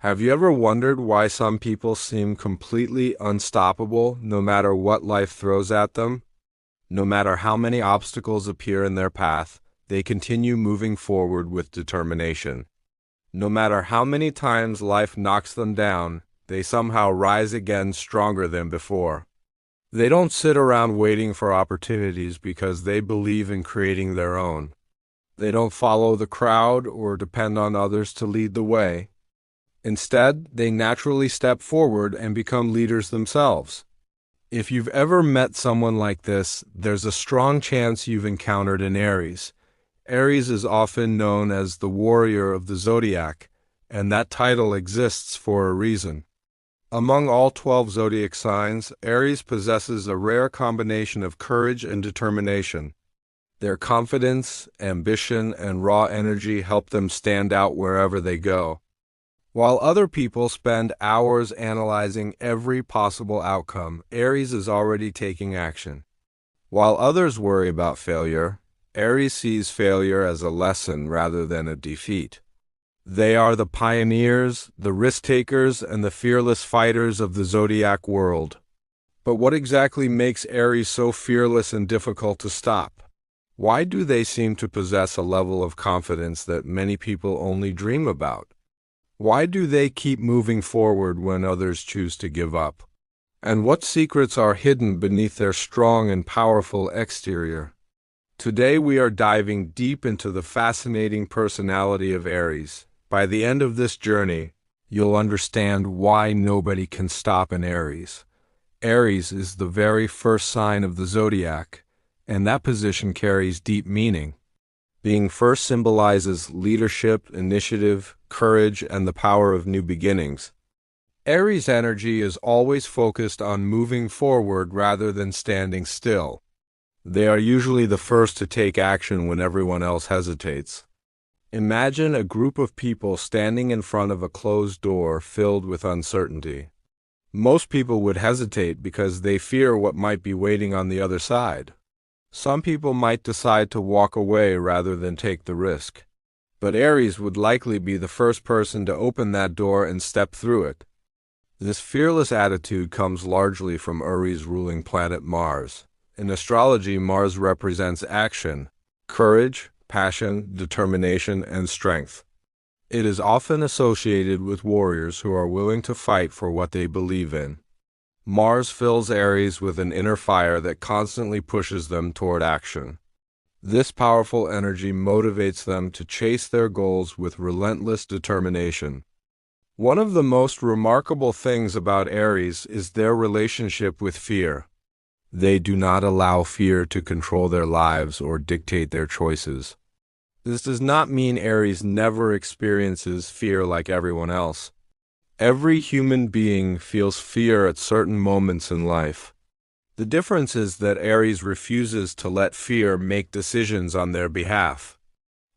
Have you ever wondered why some people seem completely unstoppable no matter what life throws at them? No matter how many obstacles appear in their path, they continue moving forward with determination. No matter how many times life knocks them down, they somehow rise again stronger than before. They don't sit around waiting for opportunities because they believe in creating their own. They don't follow the crowd or depend on others to lead the way. Instead, they naturally step forward and become leaders themselves. If you've ever met someone like this, there's a strong chance you've encountered an Aries. Aries is often known as the warrior of the zodiac, and that title exists for a reason. Among all 12 zodiac signs, Aries possesses a rare combination of courage and determination. Their confidence, ambition, and raw energy help them stand out wherever they go. While other people spend hours analyzing every possible outcome, Aries is already taking action. While others worry about failure, Aries sees failure as a lesson rather than a defeat. They are the pioneers, the risk-takers, and the fearless fighters of the zodiac world. But what exactly makes Aries so fearless and difficult to stop? Why do they seem to possess a level of confidence that many people only dream about? Why do they keep moving forward when others choose to give up? And what secrets are hidden beneath their strong and powerful exterior? Today we are diving deep into the fascinating personality of Aries. By the end of this journey, you'll understand why nobody can stop an Aries. Aries is the very first sign of the zodiac, and that position carries deep meaning. Being first symbolizes leadership, initiative, courage, and the power of new beginnings. Aries energy is always focused on moving forward rather than standing still. They are usually the first to take action when everyone else hesitates. Imagine a group of people standing in front of a closed door filled with uncertainty. Most people would hesitate because they fear what might be waiting on the other side. Some people might decide to walk away rather than take the risk. But Aries would likely be the first person to open that door and step through it. This fearless attitude comes largely from Aries' ruling planet Mars. In astrology, Mars represents action, courage, passion, determination, and strength. It is often associated with warriors who are willing to fight for what they believe in. Mars fills Aries with an inner fire that constantly pushes them toward action. This powerful energy motivates them to chase their goals with relentless determination. One of the most remarkable things about Aries is their relationship with fear. They do not allow fear to control their lives or dictate their choices. This does not mean Aries never experiences fear like everyone else. Every human being feels fear at certain moments in life. The difference is that Aries refuses to let fear make decisions on their behalf.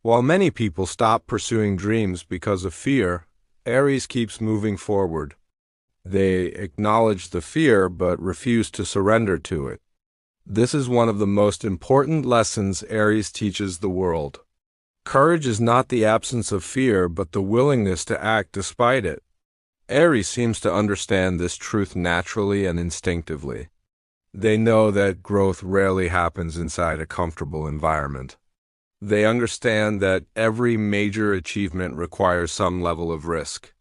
While many people stop pursuing dreams because of fear, Aries keeps moving forward. They acknowledge the fear but refuse to surrender to it. This is one of the most important lessons Aries teaches the world. Courage is not the absence of fear but the willingness to act despite it. Aries seems to understand this truth naturally and instinctively. They know that growth rarely happens inside a comfortable environment. They understand that every major achievement requires some level of risk.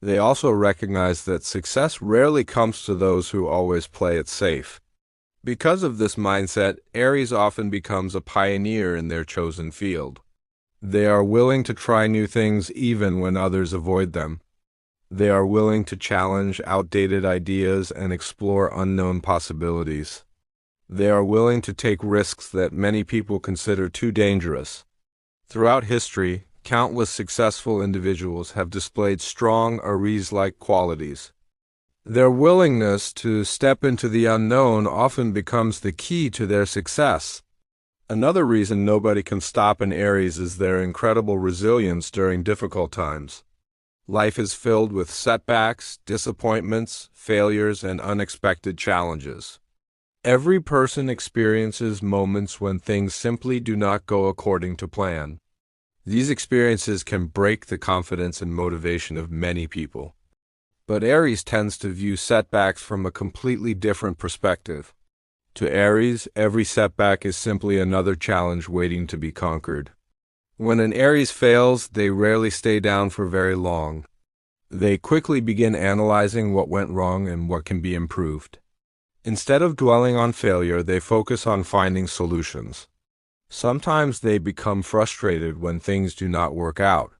They also recognize that success rarely comes to those who always play it safe. Because of this mindset, Aries often becomes a pioneer in their chosen field. They are willing to try new things even when others avoid them. They are willing to challenge outdated ideas and explore unknown possibilities. They are willing to take risks that many people consider too dangerous. Throughout history, countless successful individuals have displayed strong Aries-like qualities. Their willingness to step into the unknown often becomes the key to their success. Another reason nobody can stop an Aries is their incredible resilience during difficult times. Life is filled with setbacks, disappointments, failures, and unexpected challenges. Every person experiences moments when things simply do not go according to plan. These experiences can break the confidence and motivation of many people. But Aries tends to view setbacks from a completely different perspective. To Aries, every setback is simply another challenge waiting to be conquered. When an Aries fails, they rarely stay down for very long. They quickly begin analyzing what went wrong and what can be improved. Instead of dwelling on failure, they focus on finding solutions. Sometimes they become frustrated when things do not work out.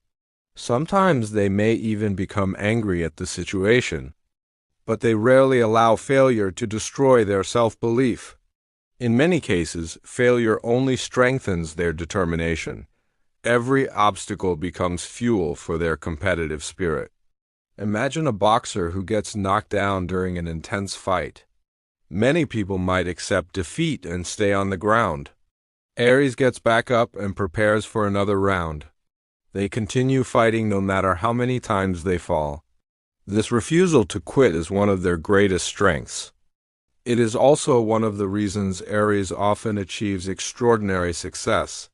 Sometimes they may even become angry at the situation. But they rarely allow failure to destroy their self-belief. In many cases, failure only strengthens their determination. Every obstacle becomes fuel for their competitive spirit. Imagine a boxer who gets knocked down during an intense fight. Many people might accept defeat and stay on the ground. Aries gets back up and prepares for another round. They continue fighting no matter how many times they fall. This refusal to quit is one of their greatest strengths. It is also one of the reasons Aries often achieves extraordinary success.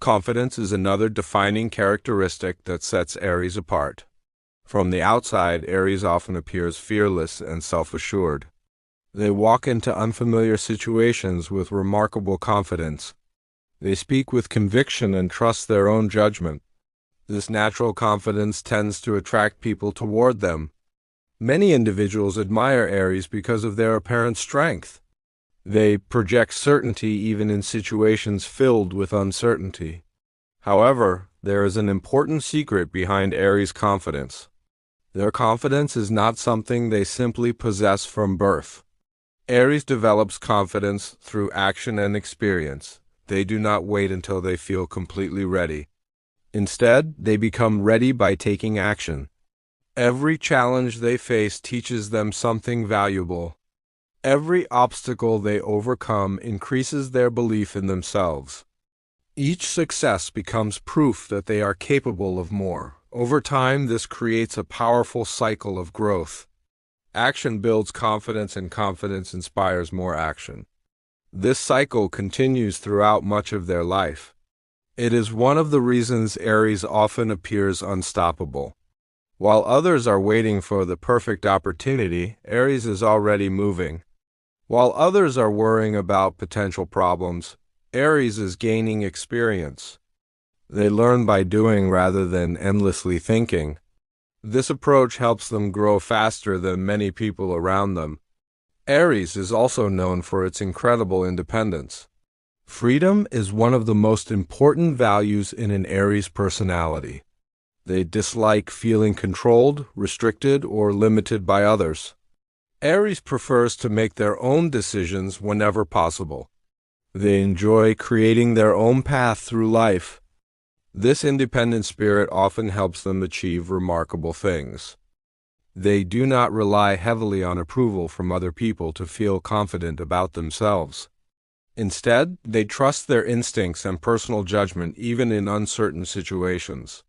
Confidence is another defining characteristic that sets Aries apart. From the outside, Aries often appears fearless and self-assured. They walk into unfamiliar situations with remarkable confidence. They speak with conviction and trust their own judgment. This natural confidence tends to attract people toward them. Many individuals admire Aries because of their apparent strength. They project certainty even in situations filled with uncertainty. However, there is an important secret behind Aries' confidence. Their confidence is not something they simply possess from birth. Aries develops confidence through action and experience. They do not wait until they feel completely ready. Instead, they become ready by taking action. Every challenge they face teaches them something valuable. Every obstacle they overcome increases their belief in themselves. Each success becomes proof that they are capable of more. Over time, this creates a powerful cycle of growth. Action builds confidence, and confidence inspires more action. This cycle continues throughout much of their life. It is one of the reasons Aries often appears unstoppable. While others are waiting for the perfect opportunity, Aries is already moving. While others are worrying about potential problems, Aries is gaining experience. They learn by doing rather than endlessly thinking. This approach helps them grow faster than many people around them. Aries is also known for its incredible independence. Freedom is one of the most important values in an Aries personality. They dislike feeling controlled, restricted, or limited by others. Aries prefers to make their own decisions whenever possible. They enjoy creating their own path through life. This independent spirit often helps them achieve remarkable things. They do not rely heavily on approval from other people to feel confident about themselves. Instead, they trust their instincts and personal judgment even in uncertain situations.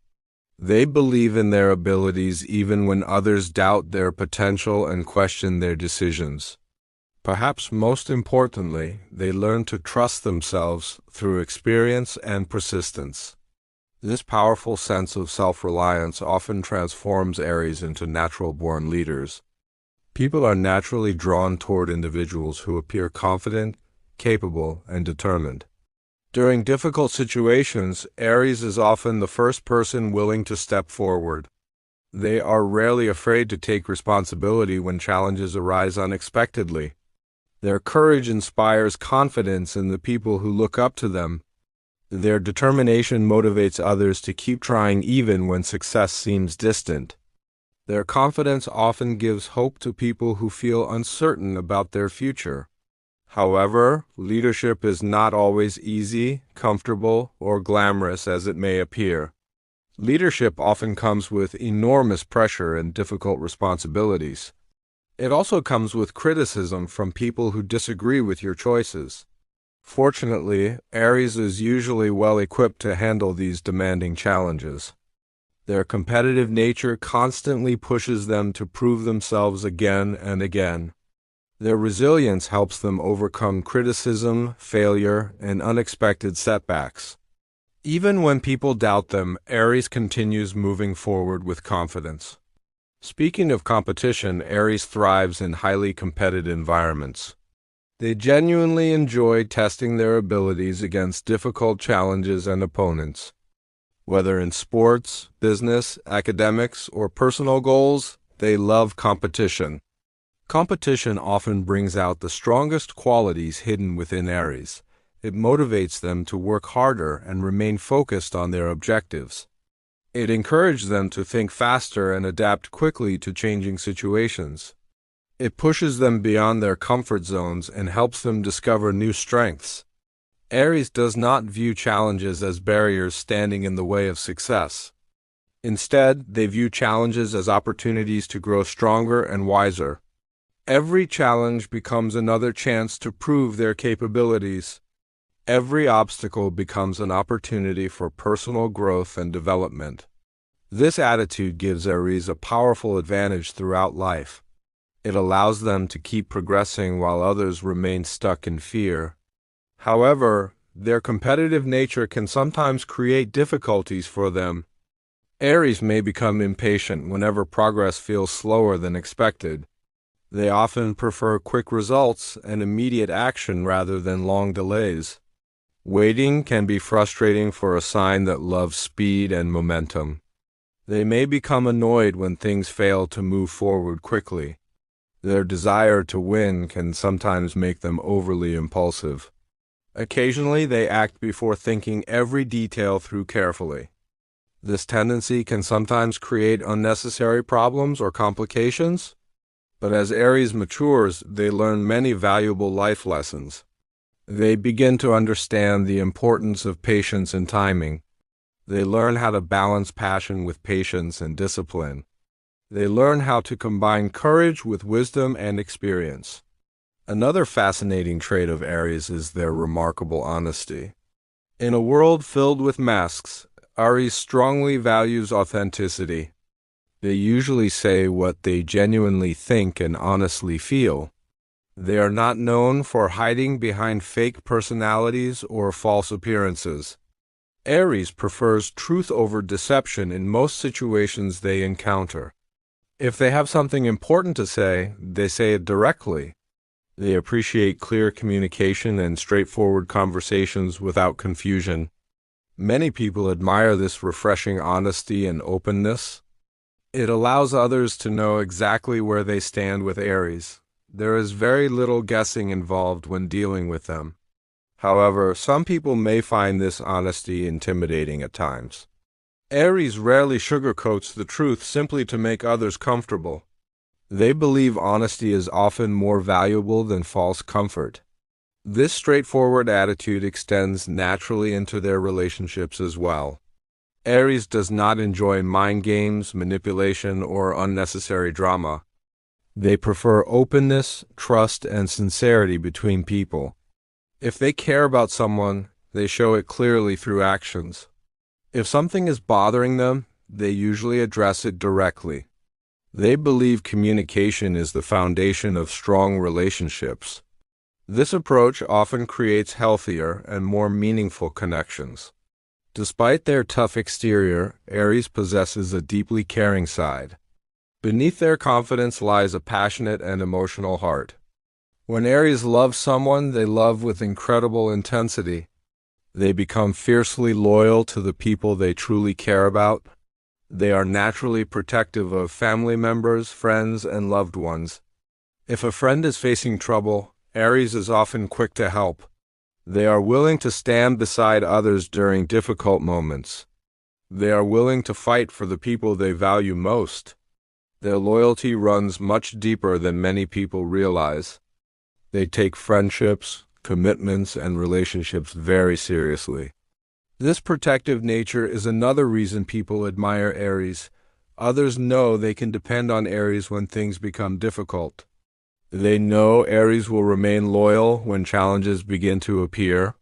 They believe in their abilities even when others doubt their potential and question their decisions. Perhaps most importantly, they learn to trust themselves through experience and persistence. This powerful sense of self-reliance often transforms Aries into natural-born leaders. People are naturally drawn toward individuals who appear confident, capable, and determined. During difficult situations, Aries is often the first person willing to step forward. They are rarely afraid to take responsibility when challenges arise unexpectedly. Their courage inspires confidence in the people who look up to them. Their determination motivates others to keep trying even when success seems distant. Their confidence often gives hope to people who feel uncertain about their future. However, leadership is not always easy, comfortable, or glamorous as it may appear. Leadership often comes with enormous pressure and difficult responsibilities. It also comes with criticism from people who disagree with your choices. Fortunately, Aries is usually well equipped to handle these demanding challenges. Their competitive nature constantly pushes them to prove themselves again and again. Their resilience helps them overcome criticism, failure, and unexpected setbacks. Even when people doubt them, Aries continues moving forward with confidence. Speaking of competition, Aries thrives in highly competitive environments. They genuinely enjoy testing their abilities against difficult challenges and opponents. Whether in sports, business, academics, or personal goals, they love competition. Competition often brings out the strongest qualities hidden within Aries. It motivates them to work harder and remain focused on their objectives. It encourages them to think faster and adapt quickly to changing situations. It pushes them beyond their comfort zones and helps them discover new strengths. Aries does not view challenges as barriers standing in the way of success. Instead, they view challenges as opportunities to grow stronger and wiser. Every challenge becomes another chance to prove their capabilities. Every obstacle becomes an opportunity for personal growth and development. This attitude gives Aries a powerful advantage throughout life. It allows them to keep progressing while others remain stuck in fear. However, their competitive nature can sometimes create difficulties for them. Aries may become impatient whenever progress feels slower than expected. They often prefer quick results and immediate action rather than long delays. Waiting can be frustrating for a sign that loves speed and momentum. They may become annoyed when things fail to move forward quickly. Their desire to win can sometimes make them overly impulsive. Occasionally, they act before thinking every detail through carefully. This tendency can sometimes create unnecessary problems or complications, but as Aries matures, they learn many valuable life lessons. They begin to understand the importance of patience and timing. They learn how to balance passion with patience and discipline. They learn how to combine courage with wisdom and experience. Another fascinating trait of Aries is their remarkable honesty. In a world filled with masks, Aries strongly values authenticity. They usually say what they genuinely think and honestly feel. They are not known for hiding behind fake personalities or false appearances. Aries prefers truth over deception in most situations they encounter. If they have something important to say, they say it directly. They appreciate clear communication and straightforward conversations without confusion. Many people admire this refreshing honesty and openness. It allows others to know exactly where they stand with Aries. There is very little guessing involved when dealing with them. However, some people may find this honesty intimidating at times. Aries rarely sugarcoats the truth simply to make others comfortable. They believe honesty is often more valuable than false comfort. This straightforward attitude extends naturally into their relationships as well. Aries does not enjoy mind games, manipulation, or unnecessary drama. They prefer openness, trust, and sincerity between people. If they care about someone, they show it clearly through actions. If something is bothering them, they usually address it directly. They believe communication is the foundation of strong relationships. This approach often creates healthier and more meaningful connections. Despite their tough exterior, Aries possesses a deeply caring side. Beneath their confidence lies a passionate and emotional heart. When Aries love someone, they love with incredible intensity. They become fiercely loyal to the people they truly care about. They are naturally protective of family members, friends, and loved ones. If a friend is facing trouble, Aries is often quick to help. They are willing to stand beside others during difficult moments. They are willing to fight for the people they value most. Their loyalty runs much deeper than many people realize. They take friendships, commitments, and relationships very seriously. This protective nature is another reason people admire Aries. Others know they can depend on Aries when things become difficult. They know Aries will remain loyal when challenges begin to appear.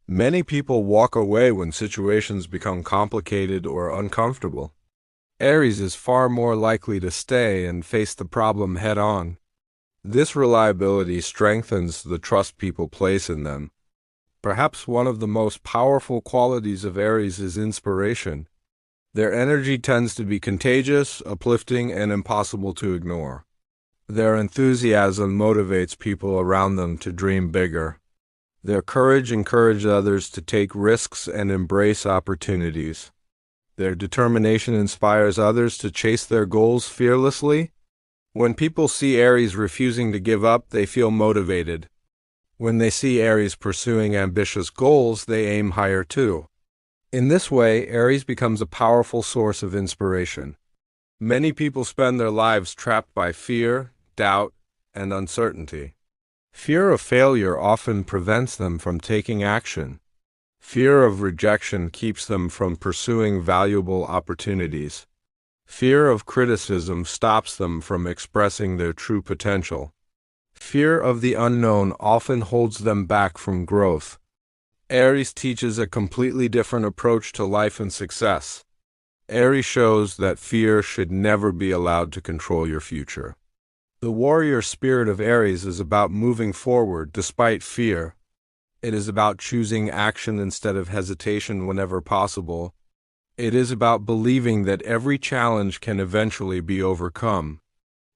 Many people walk away when situations become complicated or uncomfortable. Aries is far more likely to stay and face the problem head-on. This reliability strengthens the trust people place in them. Perhaps one of the most powerful qualities of Aries is inspiration. Their energy tends to be contagious, uplifting, and impossible to ignore. Their enthusiasm motivates people around them to dream bigger. Their courage encourages others to take risks and embrace opportunities. Their determination inspires others to chase their goals fearlessly. When people see Aries refusing to give up, they feel motivated. When they see Aries pursuing ambitious goals, they aim higher too. In this way, Aries becomes a powerful source of inspiration. Many people spend their lives trapped by fear, doubt, and uncertainty. Fear of failure often prevents them from taking action. Fear of rejection keeps them from pursuing valuable opportunities. Fear of criticism stops them from expressing their true potential. Fear of the unknown often holds them back from growth. Aries teaches a completely different approach to life and success. Aries shows that fear should never be allowed to control your future. The warrior spirit of Aries is about moving forward despite fear. It is about choosing action instead of hesitation whenever possible. It is about believing that every challenge can eventually be overcome.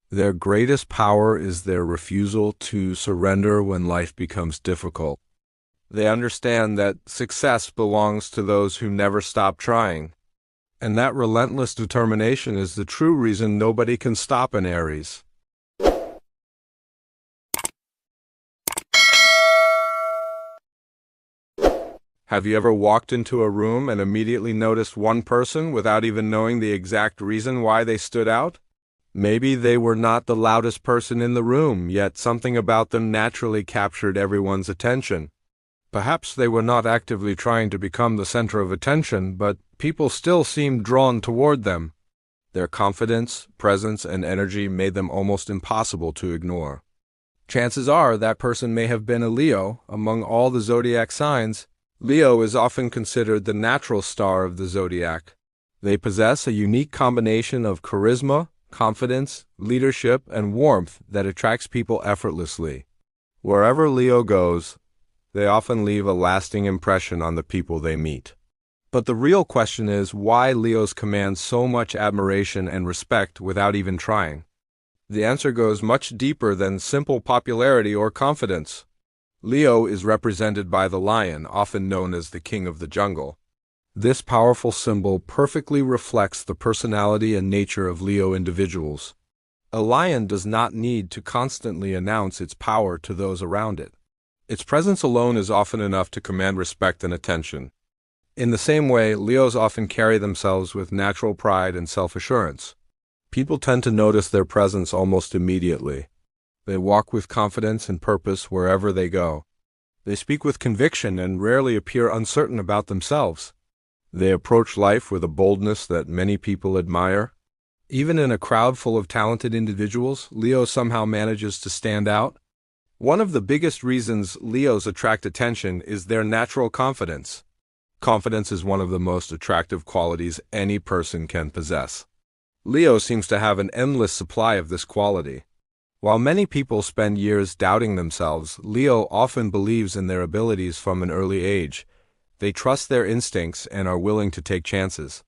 Their greatest power is their refusal to surrender when life becomes difficult. They understand that success belongs to those who never stop trying. And that relentless determination is the true reason nobody can stop an Aries. Have you ever walked into a room and immediately noticed one person without even knowing the exact reason why they stood out? Maybe they were not the loudest person in the room, yet something about them naturally captured everyone's attention. Perhaps they were not actively trying to become the center of attention, but people still seemed drawn toward them. Their confidence, presence, and energy made them almost impossible to ignore. Chances are that person may have been a Leo. Among all the zodiac signs, Leo is often considered the natural star of the zodiac. They possess a unique combination of charisma, confidence, leadership, and warmth that attracts people effortlessly. Wherever Leo goes, they often leave a lasting impression on the people they meet. But the real question is why Leos command so much admiration and respect without even trying. The answer goes much deeper than simple popularity or confidence. Leo is represented by the lion, often known as the king of the jungle. This powerful symbol perfectly reflects the personality and nature of Leo individuals. A lion does not need to constantly announce its power to those around it. Its presence alone is often enough to command respect and attention. In the same way, Leos often carry themselves with natural pride and self-assurance. People tend to notice their presence almost immediately. They walk with confidence and purpose wherever they go. They speak with conviction and rarely appear uncertain about themselves. They approach life with a boldness that many people admire. Even in a crowd full of talented individuals, Leo somehow manages to stand out. One of the biggest reasons Leos attract attention is their natural confidence. Confidence is one of the most attractive qualities any person can possess. Leo seems to have an endless supply of this quality. While many people spend years doubting themselves, Leo often believes in their abilities from an early age. They trust their instincts and are willing to take chances.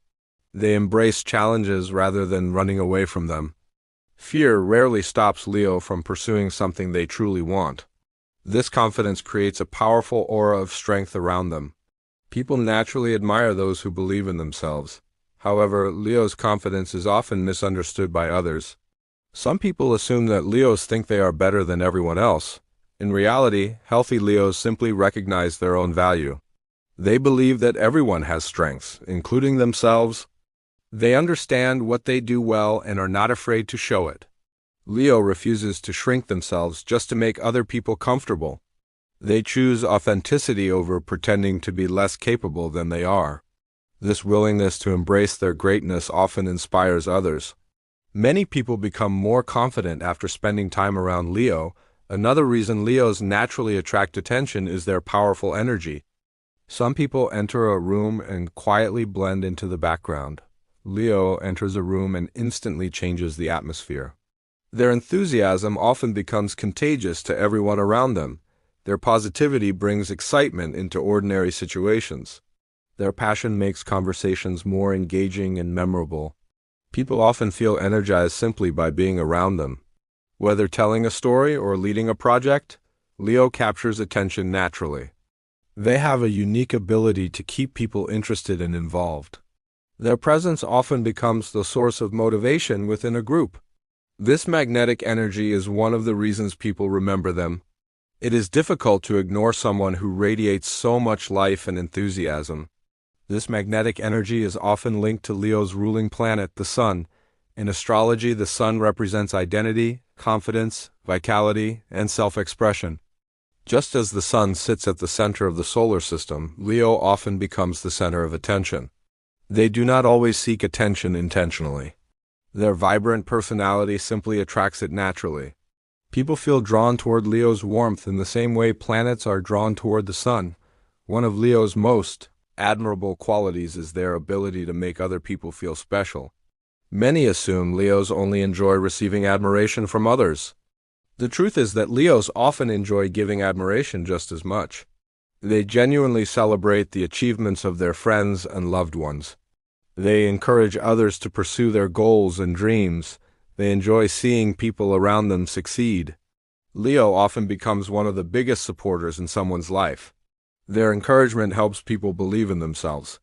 They embrace challenges rather than running away from them. Fear rarely stops Leo from pursuing something they truly want. This confidence creates a powerful aura of strength around them. People naturally admire those who believe in themselves. However, Leo's confidence is often misunderstood by others. Some people assume that Leos think they are better than everyone else. In reality, healthy Leos simply recognize their own value. They believe that everyone has strengths, including themselves. They understand what they do well and are not afraid to show it. Leo refuses to shrink themselves just to make other people comfortable. They choose authenticity over pretending to be less capable than they are. This willingness to embrace their greatness often inspires others. Many people become more confident after spending time around Leo. Another reason Leos naturally attract attention is their powerful energy. Some people enter a room and quietly blend into the background. Leo enters a room and instantly changes the atmosphere. Their enthusiasm often becomes contagious to everyone around them. Their positivity brings excitement into ordinary situations. Their passion makes conversations more engaging and memorable. People often feel energized simply by being around them. Whether telling a story or leading a project, Leo captures attention naturally. They have a unique ability to keep people interested and involved. Their presence often becomes the source of motivation within a group. This magnetic energy is one of the reasons people remember them. It is difficult to ignore someone who radiates so much life and enthusiasm. This magnetic energy is often linked to Leo's ruling planet, the Sun. In astrology, the Sun represents identity, confidence, vitality, and self-expression. Just as the Sun sits at the center of the solar system, Leo often becomes the center of attention. They do not always seek attention intentionally. Their vibrant personality simply attracts it naturally. People feel drawn toward Leo's warmth in the same way planets are drawn toward the Sun. One of Leo's most admirable qualities is their ability to make other people feel special. Many assume Leos only enjoy receiving admiration from others. The truth is that Leos often enjoy giving admiration just as much. They genuinely celebrate the achievements of their friends and loved ones. They encourage others to pursue their goals and dreams. They enjoy seeing people around them succeed. Leo often becomes one of the biggest supporters in someone's life. Their encouragement helps people believe in themselves.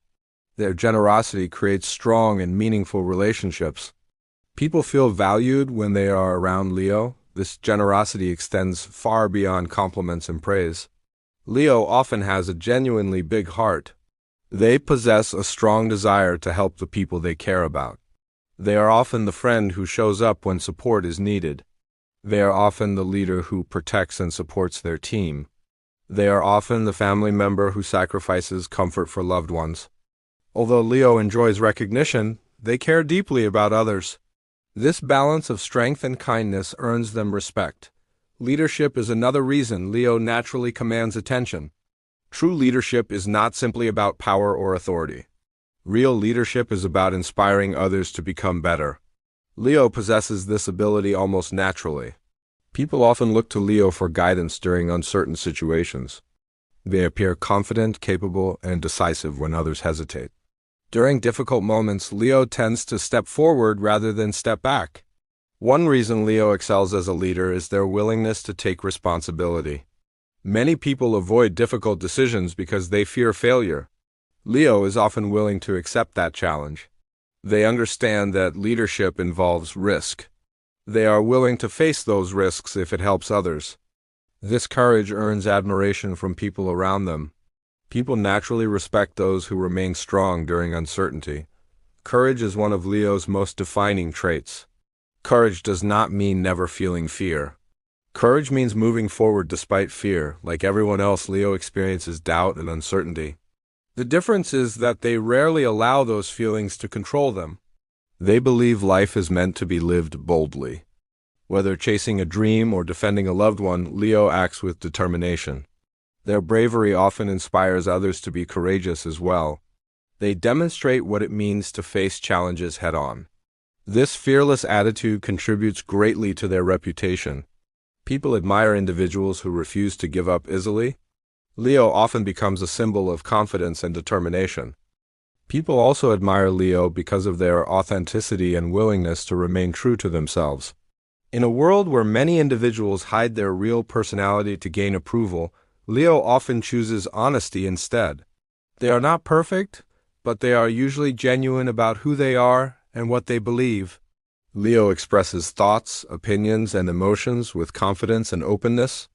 Their generosity creates strong and meaningful relationships. People feel valued when they are around Leo. This generosity extends far beyond compliments and praise. Leo often has a genuinely big heart. They possess a strong desire to help the people they care about. They are often the friend who shows up when support is needed. They are often the leader who protects and supports their team. They are often the family member who sacrifices comfort for loved ones. Although Leo enjoys recognition, they care deeply about others. This balance of strength and kindness earns them respect. Leadership is another reason Leo naturally commands attention. True leadership is not simply about power or authority. Real leadership is about inspiring others to become better. Leo possesses this ability almost naturally. People often look to Leo for guidance during uncertain situations. They appear confident, capable, and decisive when others hesitate. During difficult moments, Leo tends to step forward rather than step back. One reason Leo excels as a leader is their willingness to take responsibility. Many people avoid difficult decisions because they fear failure. Leo is often willing to accept that challenge. They understand that leadership involves risk. They are willing to face those risks if it helps others. This courage earns admiration from people around them. People naturally respect those who remain strong during uncertainty. Courage is one of Leo's most defining traits. Courage does not mean never feeling fear. Courage means moving forward despite fear. Like everyone else, Leo experiences doubt and uncertainty. The difference is that they rarely allow those feelings to control them. They believe life is meant to be lived boldly. Whether chasing a dream or defending a loved one, Leo acts with determination. Their bravery often inspires others to be courageous as well. They demonstrate what it means to face challenges head-on. This fearless attitude contributes greatly to their reputation. People admire individuals who refuse to give up easily. Leo often becomes a symbol of confidence and determination. People also admire Leo because of their authenticity and willingness to remain true to themselves. In a world where many individuals hide their real personality to gain approval, Leo often chooses honesty instead. They are not perfect, but they are usually genuine about who they are and what they believe. Leo expresses thoughts, opinions, and emotions with confidence and openness.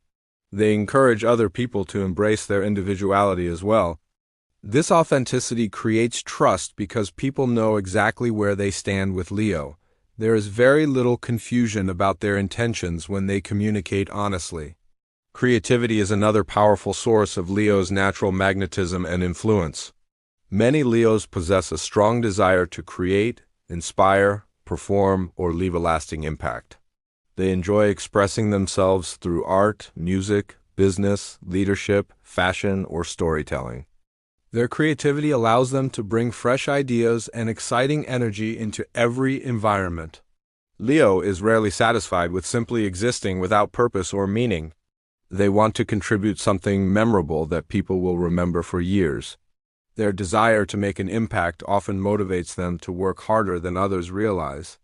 They encourage other people to embrace their individuality as well. This authenticity creates trust because people know exactly where they stand with Leo. There is very little confusion about their intentions when they communicate honestly. Creativity is another powerful source of Leo's natural magnetism and influence. Many Leos possess a strong desire to create, inspire, perform, or leave a lasting impact. They enjoy expressing themselves through art, music, business, leadership, fashion, or storytelling. Their creativity allows them to bring fresh ideas and exciting energy into every environment. Leo is rarely satisfied with simply existing without purpose or meaning. They want to contribute something memorable that people will remember for years. Their desire to make an impact often motivates them to work harder than others realize.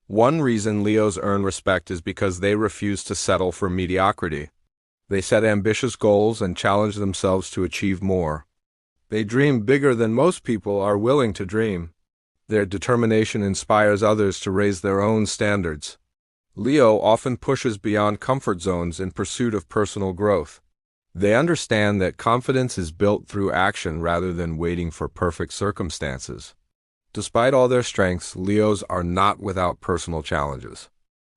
One reason Leos earn respect is because they refuse to settle for mediocrity. They set ambitious goals and challenge themselves to achieve more. They dream bigger than most people are willing to dream. Their determination inspires others to raise their own standards. Leo often pushes beyond comfort zones in pursuit of personal growth. They understand that confidence is built through action rather than waiting for perfect circumstances. Despite all their strengths, Leos are not without personal challenges.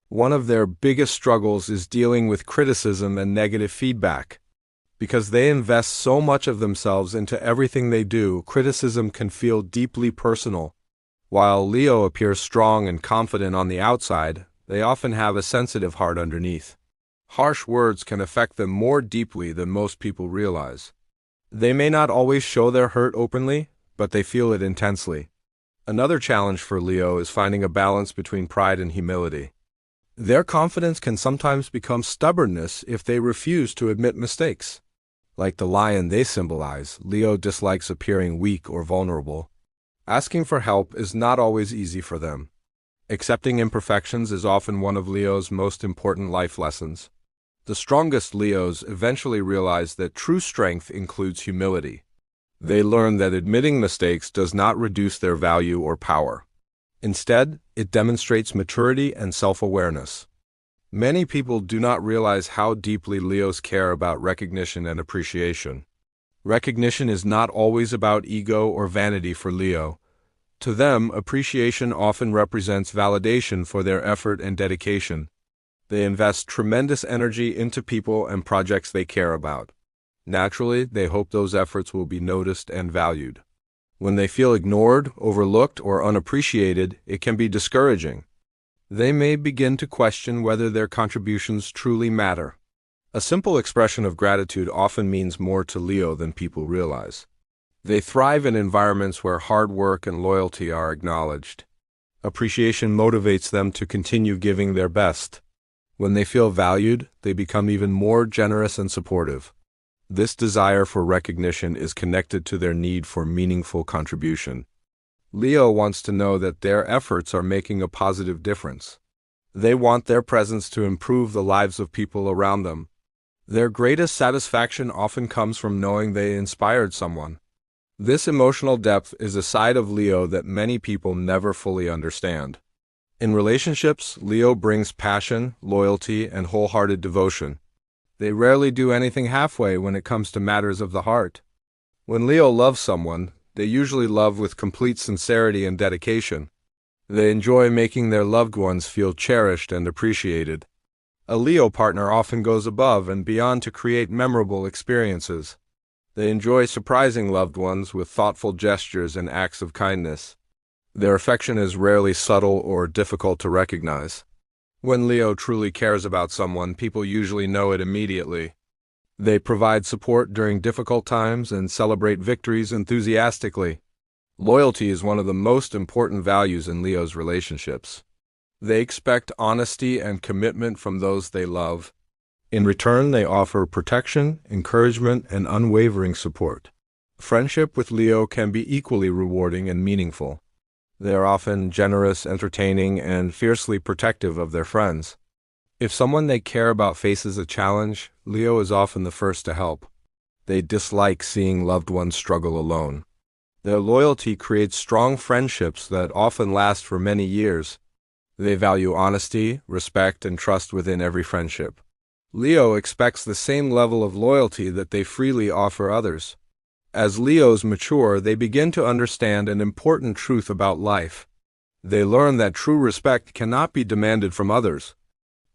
One of their biggest struggles is dealing with criticism and negative feedback. Because they invest so much of themselves into everything they do, criticism can feel deeply personal. While Leo appears strong and confident on the outside, they often have a sensitive heart underneath. Harsh words can affect them more deeply than most people realize. They may not always show their hurt openly, but they feel it intensely. Another challenge for Leo is finding a balance between pride and humility. Their confidence can sometimes become stubbornness if they refuse to admit mistakes. Like the lion they symbolize, Leo dislikes appearing weak or vulnerable. Asking for help is not always easy for them. Accepting imperfections is often one of Leo's most important life lessons. The strongest Leos eventually realize that true strength includes humility. They learn that admitting mistakes does not reduce their value or power. Instead, it demonstrates maturity and self-awareness. Many people do not realize how deeply Leos care about recognition and appreciation. Recognition is not always about ego or vanity for Leo. To them, appreciation often represents validation for their effort and dedication. They invest tremendous energy into people and projects they care about. Naturally, they hope those efforts will be noticed and valued. When they feel ignored, overlooked, or unappreciated, it can be discouraging. They may begin to question whether their contributions truly matter. A simple expression of gratitude often means more to Leo than people realize. They thrive in environments where hard work and loyalty are acknowledged. Appreciation motivates them to continue giving their best. When they feel valued, they become even more generous and supportive. This desire for recognition is connected to their need for meaningful contribution. Leo wants to know that their efforts are making a positive difference. They want their presence to improve the lives of people around them. Their greatest satisfaction often comes from knowing they inspired someone. This emotional depth is a side of Leo that many people never fully understand. In relationships, Leo brings passion, loyalty, and wholehearted devotion. They rarely do anything halfway when it comes to matters of the heart. When Leo loves someone, they usually love with complete sincerity and dedication. They enjoy making their loved ones feel cherished and appreciated. A Leo partner often goes above and beyond to create memorable experiences. They enjoy surprising loved ones with thoughtful gestures and acts of kindness. Their affection is rarely subtle or difficult to recognize. When Leo truly cares about someone, people usually know it immediately. They provide support during difficult times and celebrate victories enthusiastically. Loyalty is one of the most important values in Leo's relationships. They expect honesty and commitment from those they love. In return, they offer protection, encouragement, and unwavering support. Friendship with Leo can be equally rewarding and meaningful. They are often generous, entertaining, and fiercely protective of their friends. If someone they care about faces a challenge, Leo is often the first to help. They dislike seeing loved ones struggle alone. Their loyalty creates strong friendships that often last for many years. They value honesty, respect, and trust within every friendship. Leo expects the same level of loyalty that they freely offer others. As Leos mature, they begin to understand an important truth about life. They learn that true respect cannot be demanded from others.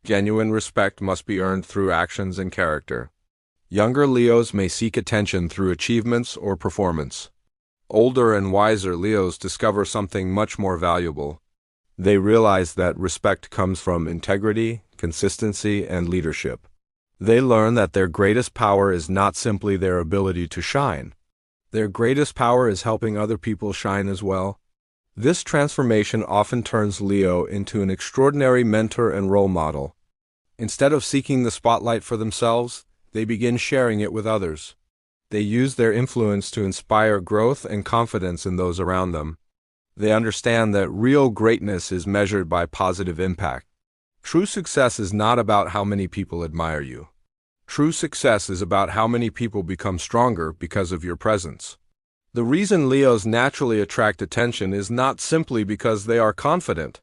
Genuine respect must be earned through actions and character. Younger Leos may seek attention through achievements or performance. Older and wiser Leos discover something much more valuable. They realize that respect comes from integrity, consistency, and leadership. They learn that their greatest power is not simply their ability to shine. Their greatest power is helping other people shine as well. This transformation often turns Leo into an extraordinary mentor and role model. Instead of seeking the spotlight for themselves, they begin sharing it with others. They use their influence to inspire growth and confidence in those around them. They understand that real greatness is measured by positive impact. True success is not about how many people admire you. True success is about how many people become stronger because of your presence. The reason Leos naturally attract attention is not simply because they are confident.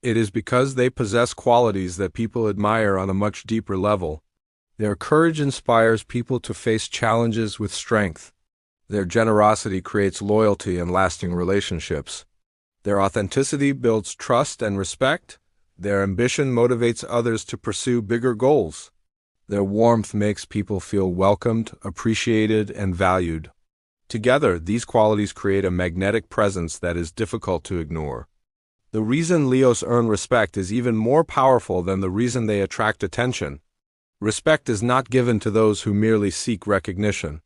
It is because they possess qualities that people admire on a much deeper level. Their courage inspires people to face challenges with strength. Their generosity creates loyalty and lasting relationships. Their authenticity builds trust and respect. Their ambition motivates others to pursue bigger goals. Their warmth makes people feel welcomed, appreciated, and valued. Together, these qualities create a magnetic presence that is difficult to ignore. The reason Leos earn respect is even more powerful than the reason they attract attention. Respect is not given to those who merely seek recognition.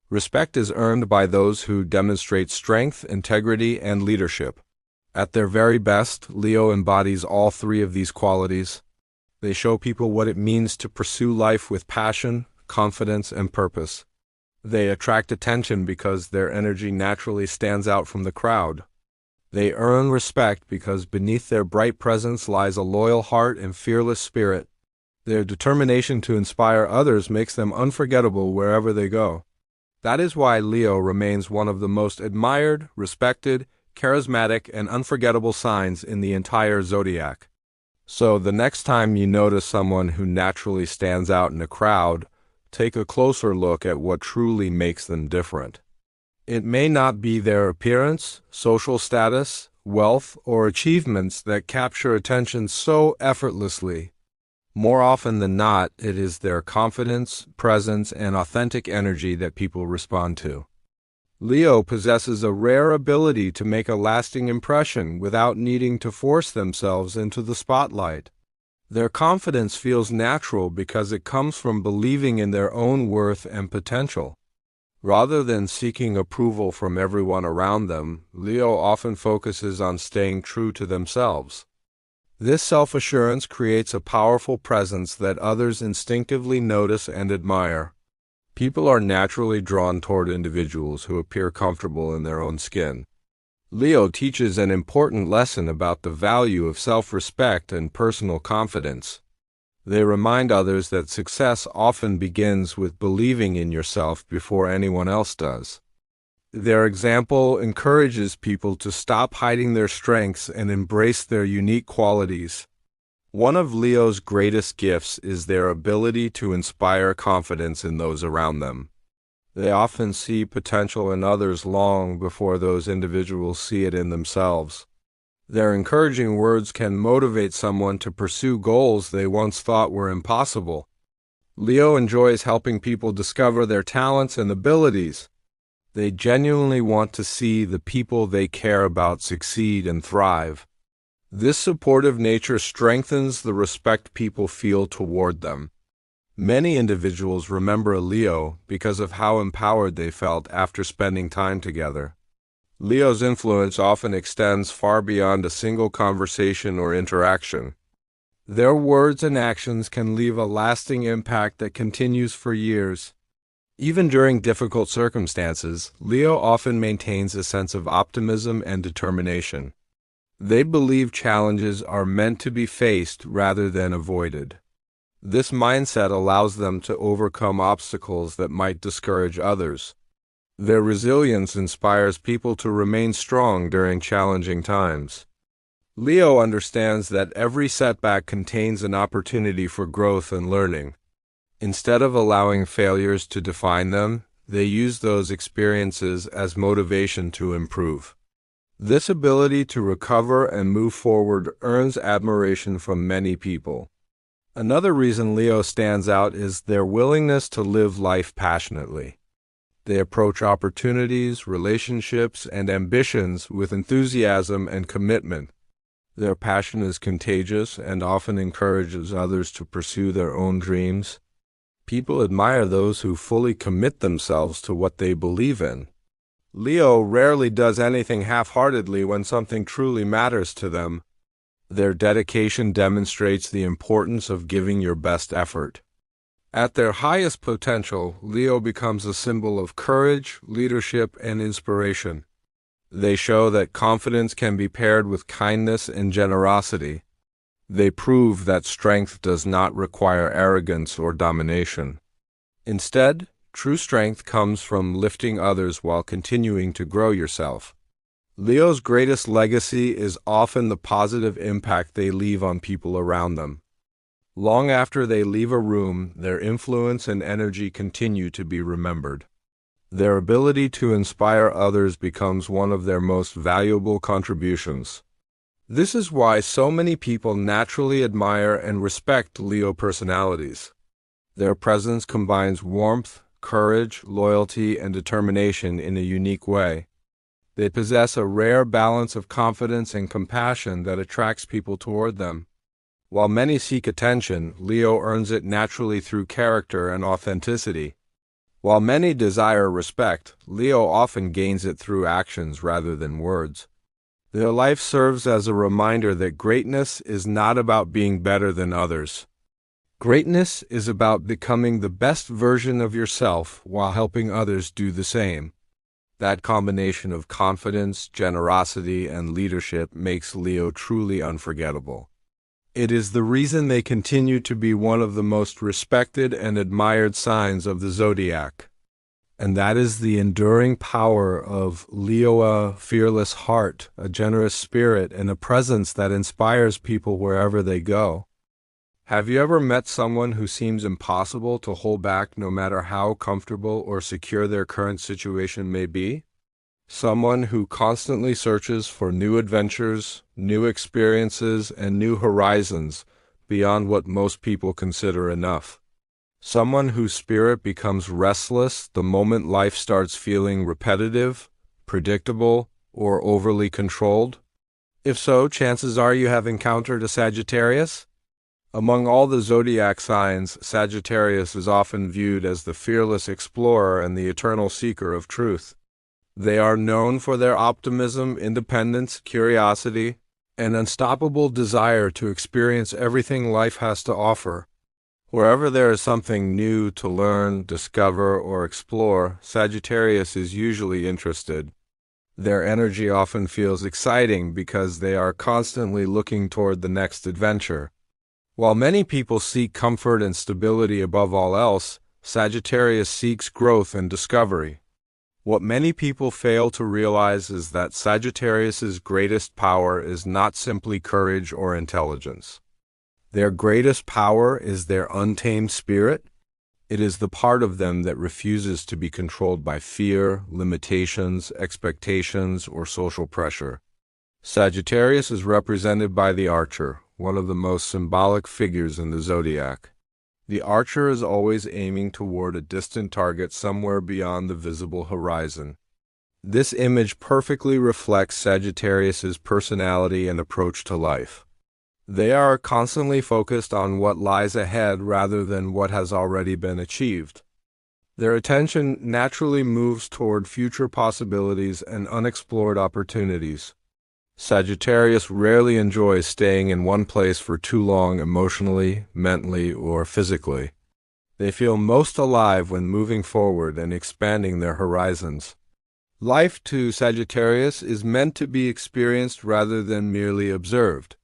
Respect is earned by those who demonstrate strength, integrity, and leadership. At their very best, Leo embodies all three of these qualities. They show people what it means to pursue life with passion, confidence, and purpose. They attract attention because their energy naturally stands out from the crowd. They earn respect because beneath their bright presence lies a loyal heart and fearless spirit. Their determination to inspire others makes them unforgettable wherever they go. That is why Leo remains one of the most admired, respected, charismatic, and unforgettable signs in the entire zodiac. So the next time you notice someone who naturally stands out in a crowd, take a closer look at what truly makes them different. It may not be their appearance, social status, wealth, or achievements that capture attention so effortlessly. More often than not, it is their confidence, presence, and authentic energy that people respond to. Leo possesses a rare ability to make a lasting impression without needing to force themselves into the spotlight. Their confidence feels natural because it comes from believing in their own worth and potential. Rather than seeking approval from everyone around them, Leo often focuses on staying true to themselves. This self-assurance creates a powerful presence that others instinctively notice and admire. People are naturally drawn toward individuals who appear comfortable in their own skin. Leo teaches an important lesson about the value of self-respect and personal confidence. They remind others that success often begins with believing in yourself before anyone else does. Their example encourages people to stop hiding their strengths and embrace their unique qualities. One of Leo's greatest gifts is their ability to inspire confidence in those around them. They often see potential in others long before those individuals see it in themselves. Their encouraging words can motivate someone to pursue goals they once thought were impossible. Leo enjoys helping people discover their talents and abilities. They genuinely want to see the people they care about succeed and thrive. This supportive nature strengthens the respect people feel toward them. Many individuals remember a Leo because of how empowered they felt after spending time together. Leo's influence often extends far beyond a single conversation or interaction. Their words and actions can leave a lasting impact that continues for years. Even during difficult circumstances, Leo often maintains a sense of optimism and determination. They believe challenges are meant to be faced rather than avoided. This mindset allows them to overcome obstacles that might discourage others. Their resilience inspires people to remain strong during challenging times. Leo understands that every setback contains an opportunity for growth and learning. Instead of allowing failures to define them, they use those experiences as motivation to improve. This ability to recover and move forward earns admiration from many people. Another reason Leo stands out is their willingness to live life passionately. They approach opportunities, relationships, and ambitions with enthusiasm and commitment. Their passion is contagious and often encourages others to pursue their own dreams. People admire those who fully commit themselves to what they believe in. Leo rarely does anything half-heartedly when something truly matters to them. Their dedication demonstrates the importance of giving your best effort. At their highest potential, Leo becomes a symbol of courage, leadership, and inspiration. They show that confidence can be paired with kindness and generosity. They prove that strength does not require arrogance or domination. Instead, true strength comes from lifting others while continuing to grow yourself. Leo's greatest legacy is often the positive impact they leave on people around them. Long after they leave a room, their influence and energy continue to be remembered. Their ability to inspire others becomes one of their most valuable contributions. This is why so many people naturally admire and respect Leo personalities. Their presence combines warmth, courage, loyalty, and determination in a unique way. They possess a rare balance of confidence and compassion that attracts people toward them. While many seek attention, Leo earns it naturally through character and authenticity. While many desire respect, Leo often gains it through actions rather than words. Their life serves as a reminder that greatness is not about being better than others. Greatness is about becoming the best version of yourself while helping others do the same. That combination of confidence, generosity, and leadership makes Leo truly unforgettable. It is the reason they continue to be one of the most respected and admired signs of the zodiac. And that is the enduring power of Leo, a fearless heart, a generous spirit, and a presence that inspires people wherever they go. Have you ever met someone who seems impossible to hold back no matter how comfortable or secure their current situation may be? Someone who constantly searches for new adventures, new experiences, and new horizons beyond what most people consider enough. Someone whose spirit becomes restless the moment life starts feeling repetitive, predictable, or overly controlled. If so, chances are you have encountered a Sagittarius. Among all the zodiac signs, Sagittarius is often viewed as the fearless explorer and the eternal seeker of truth. They are known for their optimism, independence, curiosity, and unstoppable desire to experience everything life has to offer. Wherever there is something new to learn, discover, or explore, Sagittarius is usually interested. Their energy often feels exciting because they are constantly looking toward the next adventure. While many people seek comfort and stability above all else, Sagittarius seeks growth and discovery. What many people fail to realize is that Sagittarius's greatest power is not simply courage or intelligence. Their greatest power is their untamed spirit. It is the part of them that refuses to be controlled by fear, limitations, expectations, or social pressure. Sagittarius is represented by the archer, one of the most symbolic figures in the zodiac. The archer is always aiming toward a distant target somewhere beyond the visible horizon. This image perfectly reflects Sagittarius's personality and approach to life. They are constantly focused on what lies ahead rather than what has already been achieved. Their attention naturally moves toward future possibilities and unexplored opportunities. Sagittarius rarely enjoys staying in one place for too long emotionally, mentally, or physically. They feel most alive when moving forward and expanding their horizons. Life to Sagittarius is meant to be experienced rather than merely observed.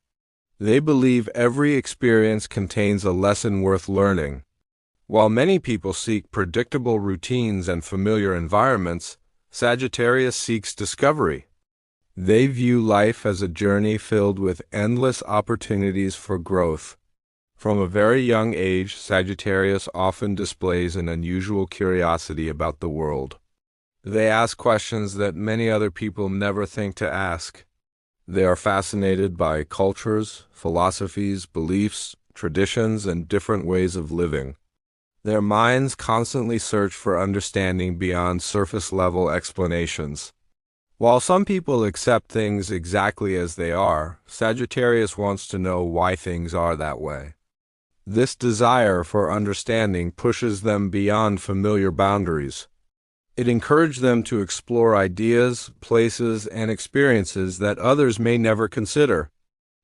They believe every experience contains a lesson worth learning. While many people seek predictable routines and familiar environments, Sagittarius seeks discovery. They view life as a journey filled with endless opportunities for growth. From a very young age, Sagittarius often displays an unusual curiosity about the world. They ask questions that many other people never think to ask. They are fascinated by cultures, philosophies, beliefs, traditions, and different ways of living. Their minds constantly search for understanding beyond surface-level explanations. While some people accept things exactly as they are, Sagittarius wants to know why things are that way. This desire for understanding pushes them beyond familiar boundaries. It encourages them to explore ideas, places, and experiences that others may never consider.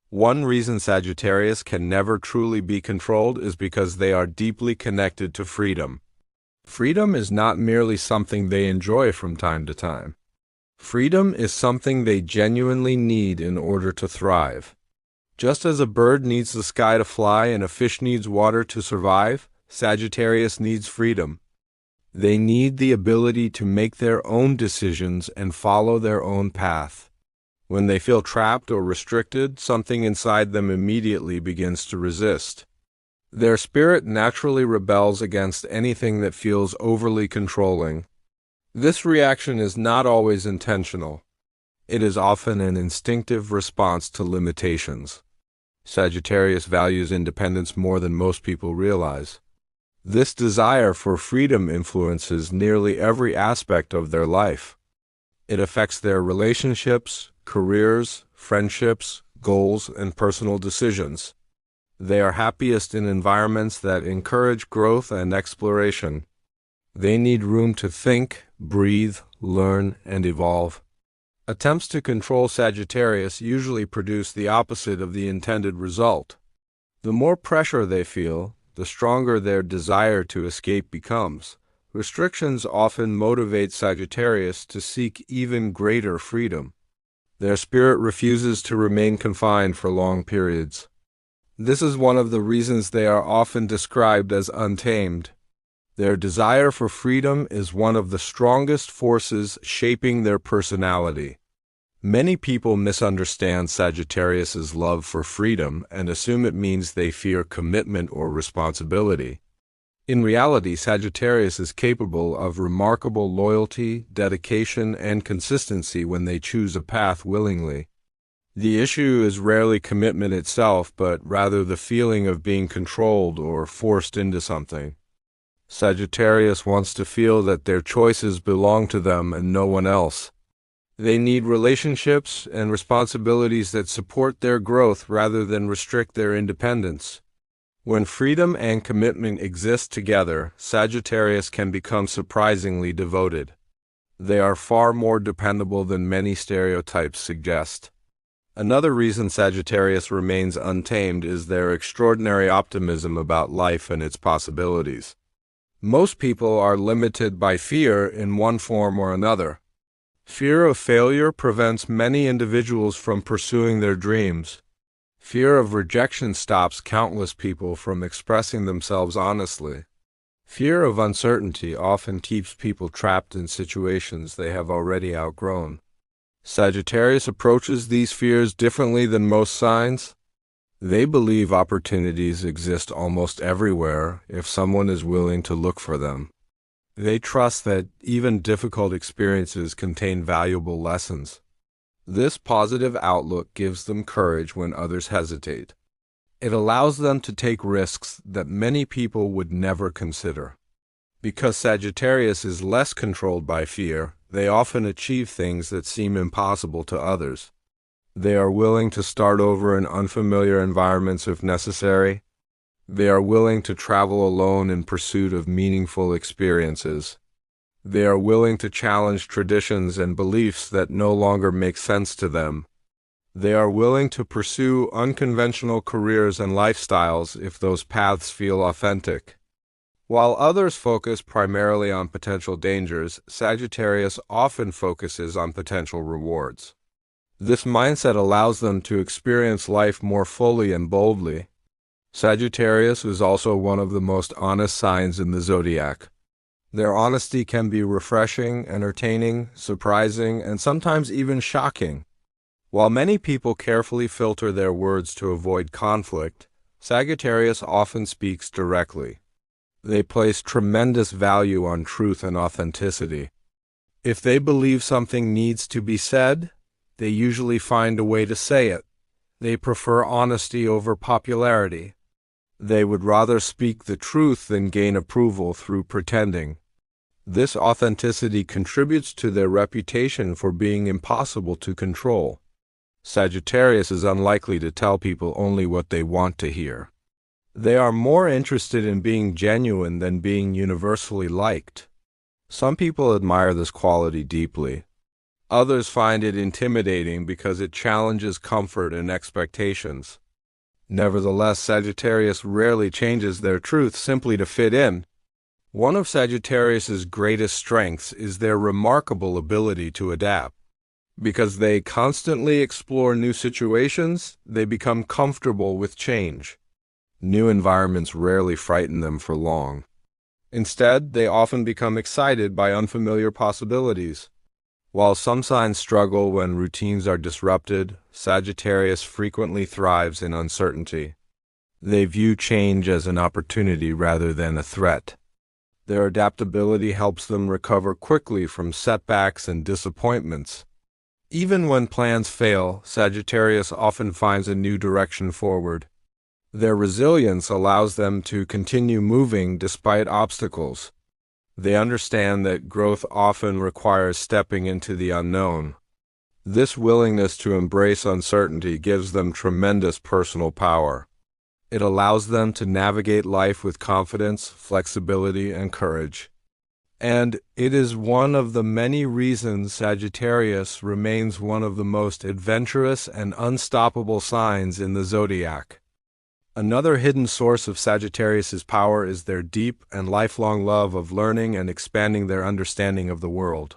One reason Sagittarius can never truly be controlled is because they are deeply connected to freedom. Freedom is not merely something they enjoy from time to time. Freedom is something they genuinely need in order to thrive. Just as a bird needs the sky to fly and a fish needs water to survive, Sagittarius needs freedom. They need the ability to make their own decisions and follow their own path. When they feel trapped or restricted, something inside them immediately begins to resist. Their spirit naturally rebels against anything that feels overly controlling. This reaction is not always intentional. It is often an instinctive response to limitations. Sagittarius values independence more than most people realize. This desire for freedom influences nearly every aspect of their life. It affects their relationships, careers, friendships, goals, and personal decisions. They are happiest in environments that encourage growth and exploration. They need room to think, breathe, learn, and evolve. Attempts to control Sagittarius usually produce the opposite of the intended result. The more pressure they feel, the stronger their desire to escape becomes. Restrictions often motivate Sagittarius to seek even greater freedom. Their spirit refuses to remain confined for long periods. This is one of the reasons they are often described as untamed. Their desire for freedom is one of the strongest forces shaping their personality. Many people misunderstand Sagittarius's love for freedom and assume it means they fear commitment or responsibility. In reality, Sagittarius is capable of remarkable loyalty, dedication, and consistency when they choose a path willingly. The issue is rarely commitment itself, but rather the feeling of being controlled or forced into something. Sagittarius wants to feel that their choices belong to them and no one else. They need relationships and responsibilities that support their growth rather than restrict their independence. When freedom and commitment exist together, Sagittarius can become surprisingly devoted. They are far more dependable than many stereotypes suggest. Another reason Sagittarius remains untamed is their extraordinary optimism about life and its possibilities. Most people are limited by fear in one form or another. Fear of failure prevents many individuals from pursuing their dreams. Fear of rejection stops countless people from expressing themselves honestly. Fear of uncertainty often keeps people trapped in situations they have already outgrown. Sagittarius approaches these fears differently than most signs. They believe opportunities exist almost everywhere if someone is willing to look for them. They trust that even difficult experiences contain valuable lessons. This positive outlook gives them courage when others hesitate. It allows them to take risks that many people would never consider. Because Sagittarius is less controlled by fear, they often achieve things that seem impossible to others. They are willing to start over in unfamiliar environments if necessary. They are willing to travel alone in pursuit of meaningful experiences. They are willing to challenge traditions and beliefs that no longer make sense to them. They are willing to pursue unconventional careers and lifestyles if those paths feel authentic. While others focus primarily on potential dangers, Sagittarius often focuses on potential rewards. This mindset allows them to experience life more fully and boldly. Sagittarius is also one of the most honest signs in the zodiac. Their honesty can be refreshing, entertaining, surprising, and sometimes even shocking. While many people carefully filter their words to avoid conflict, Sagittarius often speaks directly. They place tremendous value on truth and authenticity. If they believe something needs to be said, they usually find a way to say it. They prefer honesty over popularity. They would rather speak the truth than gain approval through pretending. This authenticity contributes to their reputation for being impossible to control. Sagittarius is unlikely to tell people only what they want to hear. They are more interested in being genuine than being universally liked. Some people admire this quality deeply. Others find it intimidating because it challenges comfort and expectations. Nevertheless, Sagittarius rarely changes their truth simply to fit in. One of Sagittarius's greatest strengths is their remarkable ability to adapt. Because they constantly explore new situations, they become comfortable with change. New environments rarely frighten them for long. Instead, they often become excited by unfamiliar possibilities. While some signs struggle when routines are disrupted, Sagittarius frequently thrives in uncertainty. They view change as an opportunity rather than a threat. Their adaptability helps them recover quickly from setbacks and disappointments. Even when plans fail, Sagittarius often finds a new direction forward. Their resilience allows them to continue moving despite obstacles. They understand that growth often requires stepping into the unknown. This willingness to embrace uncertainty gives them tremendous personal power. It allows them to navigate life with confidence, flexibility, and courage. And it is one of the many reasons Sagittarius remains one of the most adventurous and unstoppable signs in the zodiac. Another hidden source of Sagittarius's power is their deep and lifelong love of learning and expanding their understanding of the world.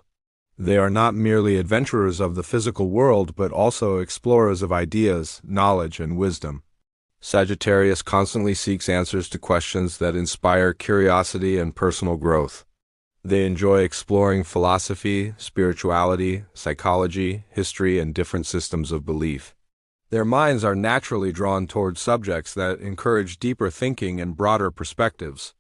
They are not merely adventurers of the physical world, but also explorers of ideas, knowledge, and wisdom. Sagittarius constantly seeks answers to questions that inspire curiosity and personal growth. They enjoy exploring philosophy, spirituality, psychology, history, and different systems of belief. Their minds are naturally drawn toward subjects that encourage deeper thinking and broader perspectives.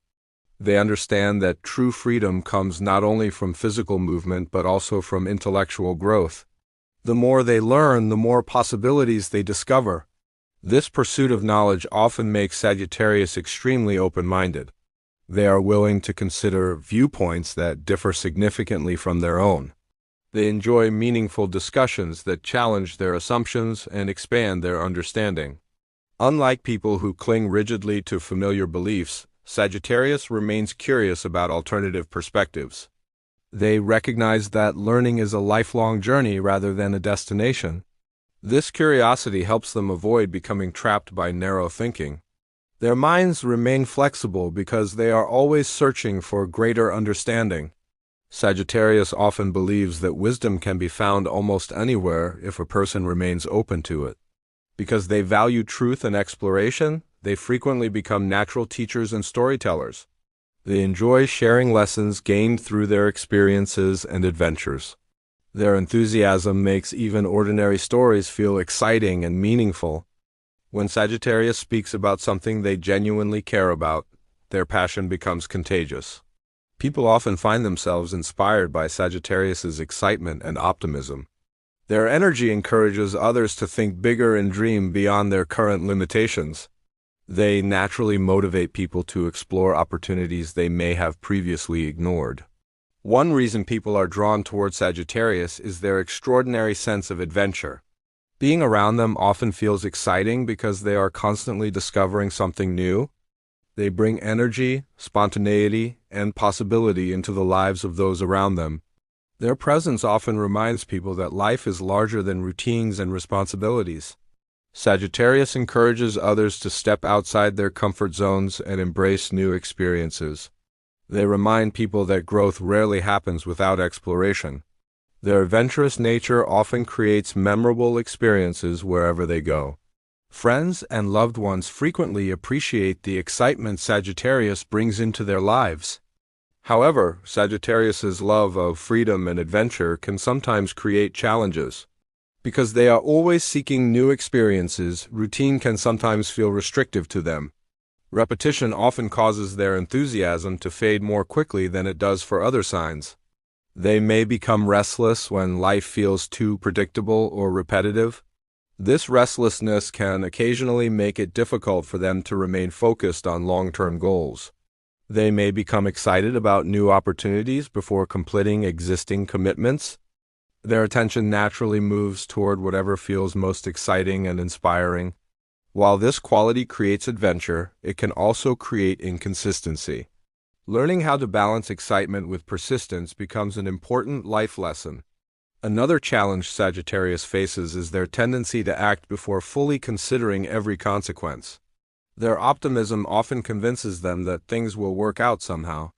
They understand that true freedom comes not only from physical movement but also from intellectual growth. The more they learn, the more possibilities they discover. This pursuit of knowledge often makes Sagittarius extremely open-minded. They are willing to consider viewpoints that differ significantly from their own. They enjoy meaningful discussions that challenge their assumptions and expand their understanding. Unlike people who cling rigidly to familiar beliefs, Sagittarius remains curious about alternative perspectives. They recognize that learning is a lifelong journey rather than a destination. This curiosity helps them avoid becoming trapped by narrow thinking. Their minds remain flexible because they are always searching for greater understanding. Sagittarius often believes that wisdom can be found almost anywhere if a person remains open to it. Because they value truth and exploration, they frequently become natural teachers and storytellers. They enjoy sharing lessons gained through their experiences and adventures. Their enthusiasm makes even ordinary stories feel exciting and meaningful. When Sagittarius speaks about something they genuinely care about, their passion becomes contagious. People often find themselves inspired by Sagittarius's excitement and optimism. Their energy encourages others to think bigger and dream beyond their current limitations. They naturally motivate people to explore opportunities they may have previously ignored. One reason people are drawn toward Sagittarius is their extraordinary sense of adventure. Being around them often feels exciting because they are constantly discovering something new. They bring energy, spontaneity, and possibility into the lives of those around them. Their presence often reminds people that life is larger than routines and responsibilities. Sagittarius encourages others to step outside their comfort zones and embrace new experiences. They remind people that growth rarely happens without exploration. Their adventurous nature often creates memorable experiences wherever they go. Friends and loved ones frequently appreciate the excitement Sagittarius brings into their lives. However, Sagittarius's love of freedom and adventure can sometimes create challenges. Because they are always seeking new experiences, routine can sometimes feel restrictive to them. Repetition often causes their enthusiasm to fade more quickly than it does for other signs. They may become restless when life feels too predictable or repetitive. This restlessness can occasionally make it difficult for them to remain focused on long-term goals. They may become excited about new opportunities before completing existing commitments. Their attention naturally moves toward whatever feels most exciting and inspiring. While this quality creates adventure, it can also create inconsistency. Learning how to balance excitement with persistence becomes an important life lesson. Another challenge Sagittarius faces is their tendency to act before fully considering every consequence. Their optimism often convinces them that things will work out somehow.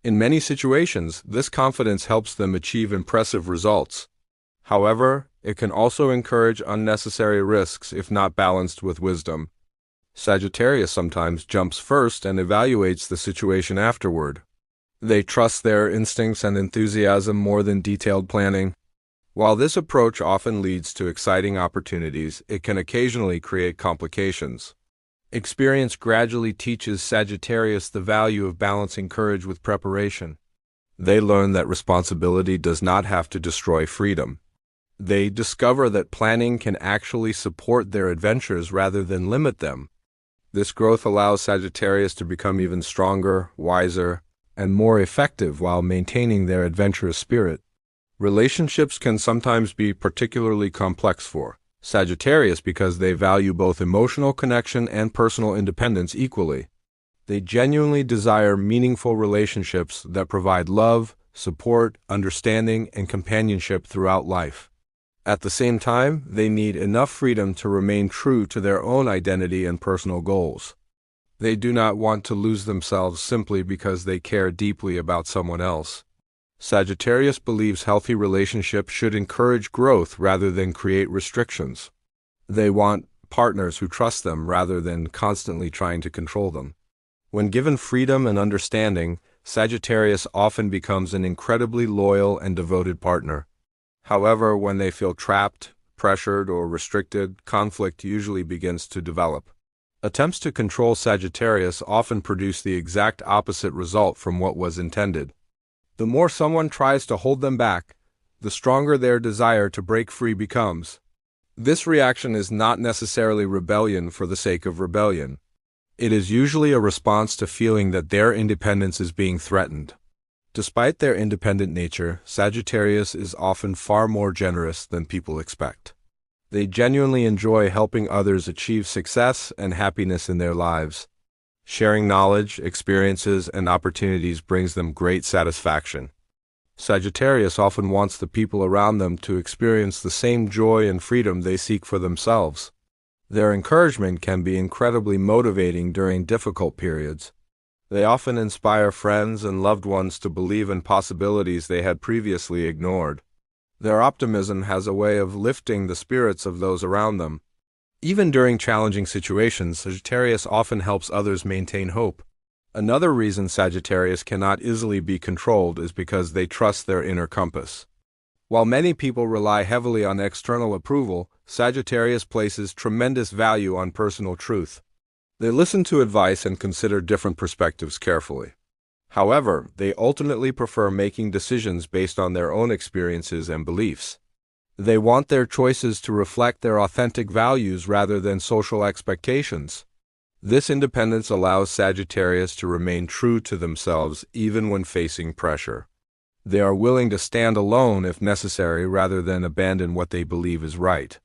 In many situations, this confidence helps them achieve impressive results. However, it can also encourage unnecessary risks if not balanced with wisdom. Sagittarius sometimes jumps first and evaluates the situation afterward. They trust their instincts and enthusiasm more than detailed planning. While this approach often leads to exciting opportunities, it can occasionally create complications. Experience gradually teaches Sagittarius the value of balancing courage with preparation. They learn that responsibility does not have to destroy freedom. They discover that planning can actually support their adventures rather than limit them. This growth allows Sagittarius to become even stronger, wiser, and more effective while maintaining their adventurous spirit. Relationships can sometimes be particularly complex for Sagittarius because they value both emotional connection and personal independence equally. They genuinely desire meaningful relationships that provide love, support, understanding, and companionship throughout life. At the same time, they need enough freedom to remain true to their own identity and personal goals. They do not want to lose themselves simply because they care deeply about someone else. Sagittarius believes healthy relationships should encourage growth rather than create restrictions. They want partners who trust them rather than constantly trying to control them. When given freedom and understanding, Sagittarius often becomes an incredibly loyal and devoted partner. However, when they feel trapped, pressured, or restricted, conflict usually begins to develop. Attempts to control Sagittarius often produce the exact opposite result from what was intended. The more someone tries to hold them back, the stronger their desire to break free becomes. This reaction is not necessarily rebellion for the sake of rebellion. It is usually a response to feeling that their independence is being threatened. Despite their independent nature, Sagittarius is often far more generous than people expect. They genuinely enjoy helping others achieve success and happiness in their lives. Sharing knowledge, experiences, and opportunities brings them great satisfaction. Sagittarius often wants the people around them to experience the same joy and freedom they seek for themselves. Their encouragement can be incredibly motivating during difficult periods. They often inspire friends and loved ones to believe in possibilities they had previously ignored. Their optimism has a way of lifting the spirits of those around them. Even during challenging situations, Sagittarius often helps others maintain hope. Another reason Sagittarius cannot easily be controlled is because they trust their inner compass. While many people rely heavily on external approval, Sagittarius places tremendous value on personal truth. They listen to advice and consider different perspectives carefully. However, they ultimately prefer making decisions based on their own experiences and beliefs. They want their choices to reflect their authentic values rather than social expectations. This independence allows Sagittarius to remain true to themselves even when facing pressure. They are willing to stand alone if necessary rather than abandon what they believe is right.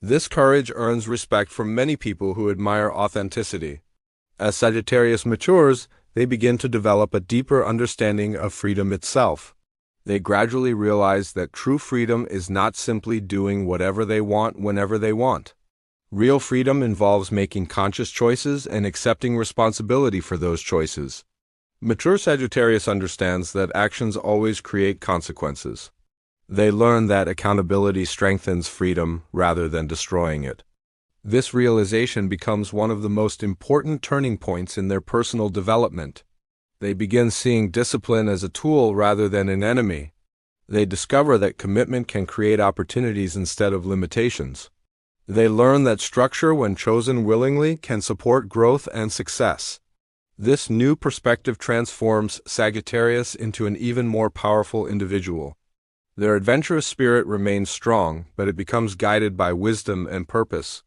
This courage earns respect from many people who admire authenticity. As Sagittarius matures, they begin to develop a deeper understanding of freedom itself. They gradually realize that true freedom is not simply doing whatever they want whenever they want. Real freedom involves making conscious choices and accepting responsibility for those choices. Mature Sagittarius understands that actions always create consequences. They learn that accountability strengthens freedom rather than destroying it. This realization becomes one of the most important turning points in their personal development. They begin seeing discipline as a tool rather than an enemy. They discover that commitment can create opportunities instead of limitations. They learn that structure, when chosen willingly, can support growth and success. This new perspective transforms Sagittarius into an even more powerful individual. Their adventurous spirit remains strong, but it becomes guided by wisdom and purpose.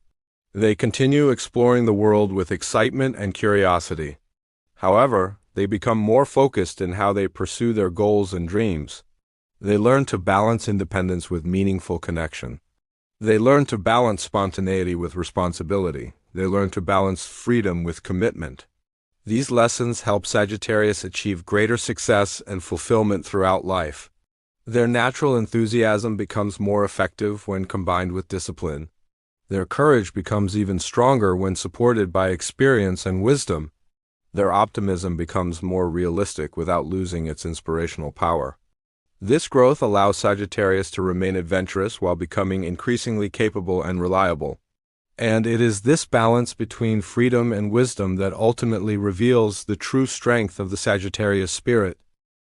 They continue exploring the world with excitement and curiosity. However, they become more focused in how they pursue their goals and dreams. They learn to balance independence with meaningful connection. They learn to balance spontaneity with responsibility. They learn to balance freedom with commitment. These lessons help Sagittarius achieve greater success and fulfillment throughout life. Their natural enthusiasm becomes more effective when combined with discipline. Their courage becomes even stronger when supported by experience and wisdom. Their optimism becomes more realistic without losing its inspirational power. This growth allows Sagittarius to remain adventurous while becoming increasingly capable and reliable. And it is this balance between freedom and wisdom that ultimately reveals the true strength of the Sagittarius spirit.